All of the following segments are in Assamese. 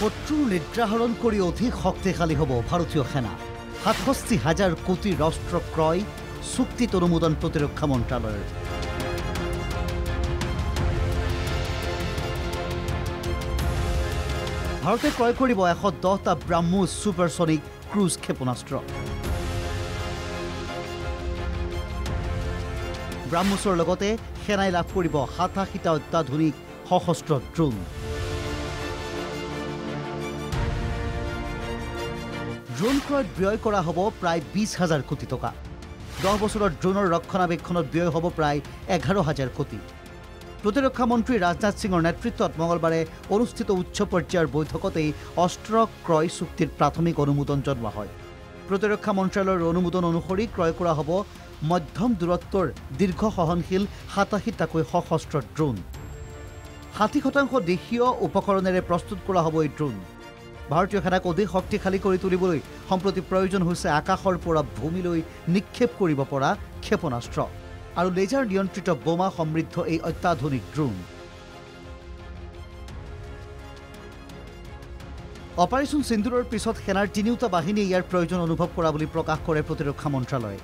শত্ৰুৰ নিদ্ৰাহৰণ কৰি অধিক শক্তিশালী হ'ব ভাৰতীয় সেনা ৬৭,০০০ কোটি অস্ত্ৰ ক্ৰয় চুক্তিত অনুমোদন প্ৰতিৰক্ষা মন্ত্ৰালয়ৰ ভাৰতে ক্ৰয় কৰিব ১১০টা ব্ৰাহ্মোছ ছুপাৰছনিক ক্ৰুজ ক্ষেপণাস্ত্ৰ ব্ৰাহ্মোছৰ লগতে সেনাই লাভ কৰিব ৮৭টা অত্যাধুনিক সশস্ত্ৰ ড্ৰোন ড্ৰোন ক্ৰয়ত ব্যয় কৰা হ'ব প্ৰায় ২০,০০০ কোটি টকা ১০ বছৰৰ ড্ৰোনৰ ৰক্ষণাবেক্ষণত ব্যয় হ'ব প্ৰায় ১১,০০০ কোটি প্ৰতিৰক্ষা মন্ত্ৰী ৰাজনাথ সিঙৰ নেতৃত্বত মঙলবাৰে অনুষ্ঠিত উচ্চ পৰ্যায়ৰ বৈঠকতেই অস্ত্ৰ ক্ৰয় চুক্তিৰ প্ৰাথমিক অনুমোদন জনোৱা হয় প্ৰতিৰক্ষা মন্ত্ৰালয়ৰ অনুমোদন অনুসৰি ক্ৰয় কৰা হ'ব মধ্যম দূৰত্বৰ দীৰ্ঘ সহনশীল ৮৭টাকৈ সশস্ত্ৰ ড্ৰোন ৬০% দেশীয় উপকৰণেৰে প্ৰস্তুত কৰা হ'ব এই ড্ৰোন ভাৰতীয় সেনাক অধিক শক্তিশালী কৰি তুলিবলৈ সম্প্ৰতি প্ৰয়োজন হৈছে আকাশৰ পৰা ভূমিলৈ নিক্ষেপ কৰিব পৰা ক্ষেপণাস্ত্ৰ আৰু লেজাৰ নিয়ন্ত্ৰিত বোমা সমৃদ্ধ এই অত্যাধুনিক ড্ৰোন অপাৰেশ্যন সিন্দুৰৰ পিছত সেনাৰ তিনিওটা বাহিনীয়ে ইয়াৰ প্ৰয়োজন অনুভৱ কৰা বুলি প্ৰকাশ কৰে প্ৰতিৰক্ষা মন্ত্ৰালয়ে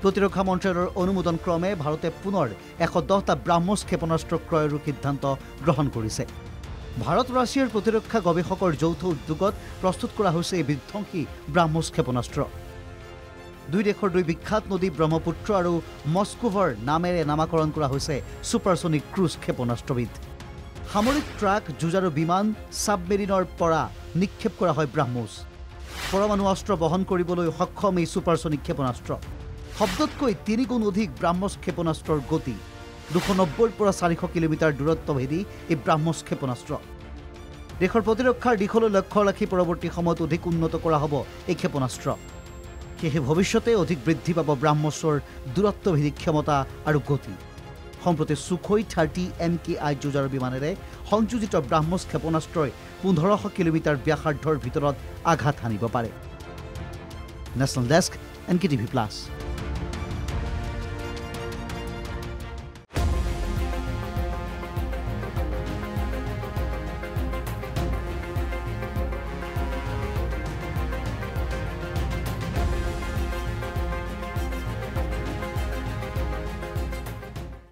প্ৰতিৰক্ষা মন্ত্ৰালয়ৰ অনুমোদন ক্ৰমে ভাৰতে পুনৰ ১১০টা ব্ৰাহ্মোছ ক্ষেপণাস্ত্ৰ ক্ৰয়ৰ সিদ্ধান্ত গ্ৰহণ কৰিছে ভাৰত ৰাছিয়াৰ প্ৰতিৰক্ষা গৱেষকৰ যৌথ উদ্যোগত প্ৰস্তুত কৰা হৈছে এই বিধ্বংসী ব্ৰাহ্মোছ ক্ষেপণাস্ত্ৰ দুই দেশৰ দুই বিখ্যাত নদী ব্ৰহ্মপুত্ৰ আৰু মস্কোভৰ নামেৰে নামাকৰণ কৰা হৈছে ছুপাৰছনিক ক্ৰুজ ক্ষেপণাস্ত্ৰবিধ সামৰিক ট্ৰাক যুঁজাৰু বিমান ছাবমেৰিনৰ পৰা নিক্ষেপ কৰা হয় ব্ৰাহ্মোছ পৰমাণু অস্ত্ৰ বহন কৰিবলৈ সক্ষম এই ছুপাৰছনিক ক্ষেপণাস্ত্ৰ শব্দতকৈ ৩ গুণ অধিক ব্ৰাহ্মোছ ক্ষেপণাস্ত্ৰৰ গতি ২৯০ৰ পৰা ৪০০ কিলোমিটাৰ দূৰত্ব ভেদি এই ব্ৰাহ্মোছ ক্ষেপণাস্ত্ৰ দেশৰ প্ৰতিৰক্ষাৰ দিশলৈ লক্ষ্য ৰাখি পৰৱৰ্তী সময়ত অধিক উন্নত কৰা হ'ব এই ক্ষেপণাস্ত্ৰ সেয়ে ভৱিষ্যতে অধিক বৃদ্ধি পাব ব্ৰাহ্মোছৰ দূৰত্বভেদী ক্ষমতা আৰু গতি সম্প্ৰতি সুখোই 30 MKI যুঁজাৰু বিমানেৰে সংযোজিত ব্ৰাহ্মোছ ক্ষেপণাস্ত্ৰই ১৫০০ কিলোমিটাৰ ব্যাসাৰ্ধৰ ভিতৰত আঘাত হানিব পাৰে নেশ্যনেল ডেস্ক NKTV+।